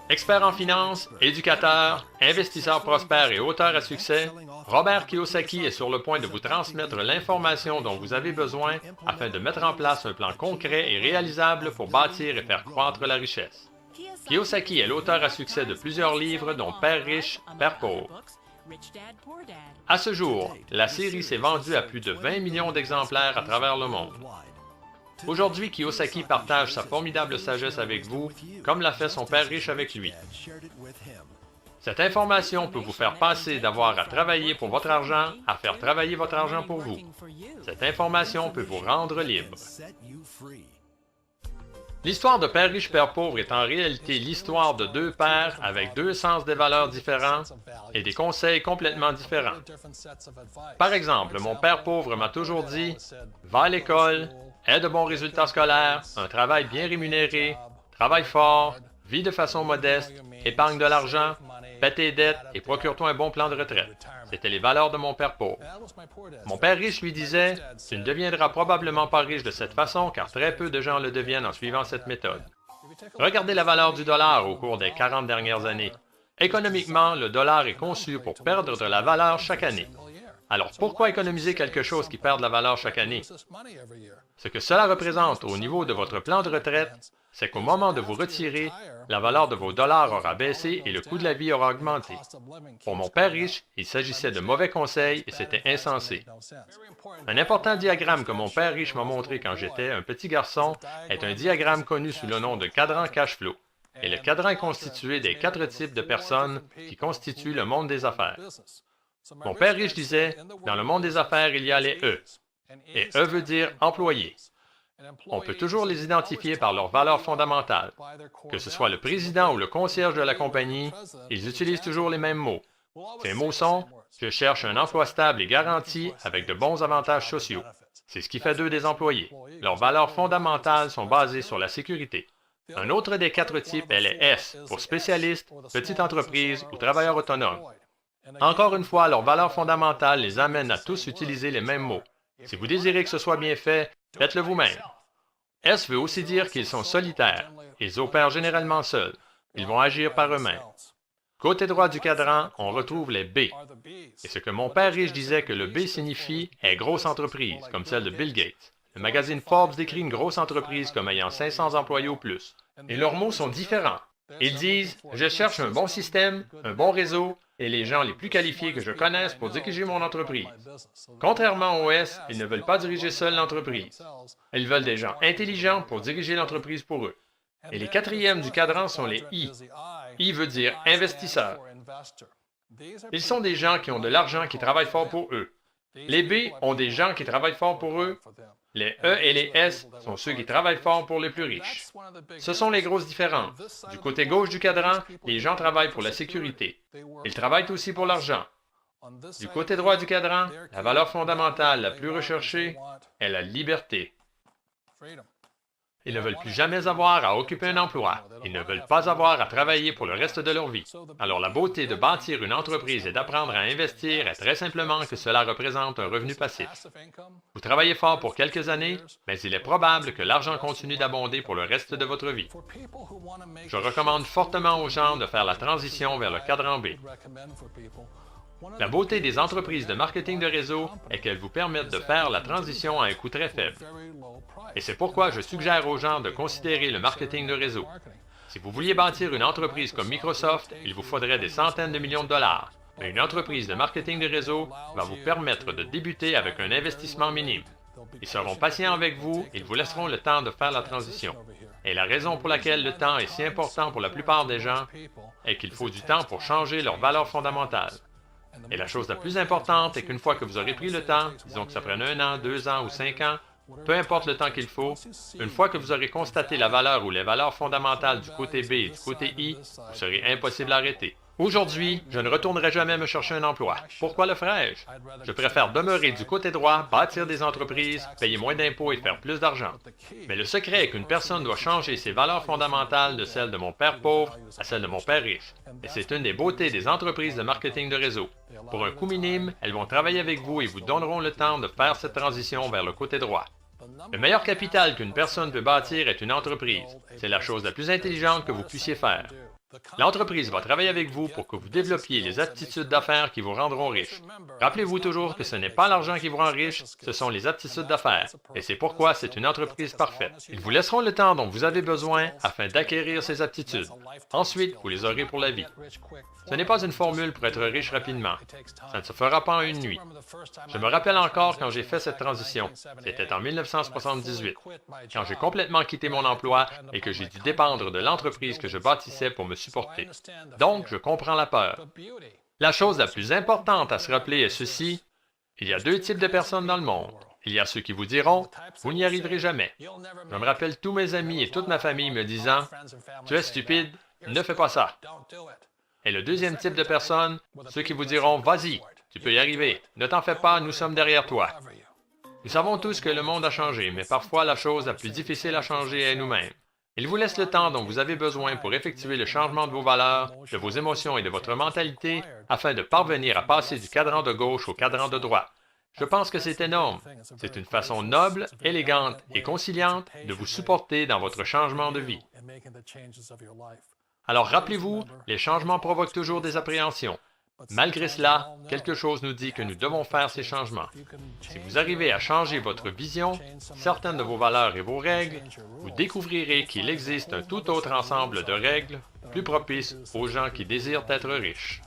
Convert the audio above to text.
Expert en finance, éducateur, investisseur prospère et auteur à succès, Robert Kiyosaki est sur le point de vous transmettre l'information dont vous avez besoin afin de mettre en place un plan concret et réalisable pour bâtir et faire croître la richesse. Kiyosaki est l'auteur à succès de plusieurs livres dont Père riche, Père pauvre. À ce jour, la série s'est vendue à plus de 20 millions d'exemplaires à travers le monde. Aujourd'hui, Kiyosaki partage sa formidable sagesse avec vous, comme l'a fait son père riche avec lui. Cette information peut vous faire passer d'avoir à travailler pour votre argent à faire travailler votre argent pour vous. Cette information peut vous rendre libre. L'histoire de Père riche, Père pauvre est en réalité l'histoire de deux pères avec deux sens des valeurs différents et des conseils complètement différents. Par exemple, mon père pauvre m'a toujours dit « Va à l'école, aie de bons résultats scolaires, un travail bien rémunéré, travaille fort, vis de façon modeste, épargne de l'argent, paie tes dettes et procure-toi un bon plan de retraite. » C'étaient les valeurs de mon père pauvre. Mon père riche lui disait « Tu ne deviendras probablement pas riche de cette façon car très peu de gens le deviennent en suivant cette méthode. » Regardez la valeur du dollar au cours des 40 dernières années. Économiquement, le dollar est conçu pour perdre de la valeur chaque année. Alors pourquoi économiser quelque chose qui perd de la valeur chaque année? Ce que cela représente au niveau de votre plan de retraite, c'est qu'au moment de vous retirer, la valeur de vos dollars aura baissé et le coût de la vie aura augmenté. Pour mon père riche, il s'agissait de mauvais conseils et c'était insensé. Un important diagramme que mon père riche m'a montré quand j'étais un petit garçon est un diagramme connu sous le nom de cadran cash flow. Et le cadran est constitué des 4 types de personnes qui constituent le monde des affaires. Mon père riche disait, dans le monde des affaires, il y a les E. Et E veut dire employé. On peut toujours les identifier par leurs valeurs fondamentales. Que ce soit le président ou le concierge de la compagnie, ils utilisent toujours les mêmes mots. Ces mots sont « Je cherche un emploi stable et garanti avec de bons avantages sociaux ». C'est ce qui fait d'eux des employés. Leurs valeurs fondamentales sont basées sur la sécurité. Un autre des 4 types est les S, pour spécialiste, petite entreprise ou travailleur autonome. Encore une fois, leurs valeurs fondamentales les amènent à tous utiliser les mêmes mots. Si vous désirez que ce soit bien fait, faites-le vous-même. S veut aussi dire qu'ils sont solitaires. Ils opèrent généralement seuls. Ils vont agir par eux-mêmes. Côté droit du cadran, on retrouve les B. Et ce que mon père riche disait que le B signifie est grosse entreprise, comme celle de Bill Gates. Le magazine Forbes décrit une grosse entreprise comme ayant 500 employés ou plus. Et leurs mots sont différents. Ils disent « Je cherche un bon système, un bon réseau, et les gens les plus qualifiés que je connaisse pour diriger mon entreprise. » Contrairement aux S, ils ne veulent pas diriger seuls l'entreprise. Ils veulent des gens intelligents pour diriger l'entreprise pour eux. Et les 4e du cadran sont les I. I veut dire investisseur. Ils sont des gens qui ont de l'argent qui travaillent fort pour eux. Les B ont des gens qui travaillent fort pour eux. Les E et les S sont ceux qui travaillent fort pour les plus riches. Ce sont les grosses différences. Du côté gauche du cadran, les gens travaillent pour la sécurité. Ils travaillent aussi pour l'argent. Du côté droit du cadran, la valeur fondamentale la plus recherchée est la liberté. Ils ne veulent plus jamais avoir à occuper un emploi. Ils ne veulent pas avoir à travailler pour le reste de leur vie. Alors la beauté de bâtir une entreprise et d'apprendre à investir est très simplement que cela représente un revenu passif. Vous travaillez fort pour quelques années, mais il est probable que l'argent continue d'abonder pour le reste de votre vie. Je recommande fortement aux gens de faire la transition vers le cadran B. La beauté des entreprises de marketing de réseau est qu'elles vous permettent de faire la transition à un coût très faible. Et c'est pourquoi je suggère aux gens de considérer le marketing de réseau. Si vous vouliez bâtir une entreprise comme Microsoft, il vous faudrait des centaines de millions de dollars. Mais une entreprise de marketing de réseau va vous permettre de débuter avec un investissement minime. Ils seront patients avec vous et ils vous laisseront le temps de faire la transition. Et la raison pour laquelle le temps est si important pour la plupart des gens est qu'il faut du temps pour changer leurs valeurs fondamentales. Et la chose la plus importante est qu'une fois que vous aurez pris le temps, disons que ça prenne 1 an, 2 ans ou 5 ans, peu importe le temps qu'il faut, une fois que vous aurez constaté la valeur ou les valeurs fondamentales du côté B et du côté I, vous serez impossible à arrêter. Aujourd'hui, je ne retournerai jamais me chercher un emploi. Pourquoi le ferais-je? Je préfère demeurer du côté droit, bâtir des entreprises, payer moins d'impôts et faire plus d'argent. Mais le secret est qu'une personne doit changer ses valeurs fondamentales de celles de mon père pauvre à celles de mon père riche. Et c'est une des beautés des entreprises de marketing de réseau. Pour un coût minime, elles vont travailler avec vous et vous donneront le temps de faire cette transition vers le côté droit. Le meilleur capital qu'une personne peut bâtir est une entreprise. C'est la chose la plus intelligente que vous puissiez faire. L'entreprise va travailler avec vous pour que vous développiez les aptitudes d'affaires qui vous rendront riche. Rappelez-vous toujours que ce n'est pas l'argent qui vous rend riche, ce sont les aptitudes d'affaires. Et c'est pourquoi c'est une entreprise parfaite. Ils vous laisseront le temps dont vous avez besoin afin d'acquérir ces aptitudes. Ensuite, vous les aurez pour la vie. Ce n'est pas une formule pour être riche rapidement. Ça ne se fera pas en une nuit. Je me rappelle encore quand j'ai fait cette transition. C'était en 1978, quand j'ai complètement quitté mon emploi et que j'ai dû dépendre de l'entreprise que je bâtissais pour me supporter. Donc, je comprends la peur. La chose la plus importante à se rappeler est ceci: il y a deux types de personnes dans le monde. Il y a ceux qui vous diront « Vous n'y arriverez jamais ». Je me rappelle tous mes amis et toute ma famille me disant « Tu es stupide, ne fais pas ça ». Et le deuxième type de personnes, ceux qui vous diront « Vas-y, tu peux y arriver, ne t'en fais pas, nous sommes derrière toi ». Nous savons tous que le monde a changé, mais parfois la chose la plus difficile à changer est nous-mêmes. Il vous laisse le temps dont vous avez besoin pour effectuer le changement de vos valeurs, de vos émotions et de votre mentalité afin de parvenir à passer du cadran de gauche au cadran de droite. Je pense que c'est énorme. C'est une façon noble, élégante et conciliante de vous supporter dans votre changement de vie. Alors rappelez-vous, les changements provoquent toujours des appréhensions. Malgré cela, quelque chose nous dit que nous devons faire ces changements. Si vous arrivez à changer votre vision, certaines de vos valeurs et vos règles, vous découvrirez qu'il existe un tout autre ensemble de règles plus propices aux gens qui désirent être riches.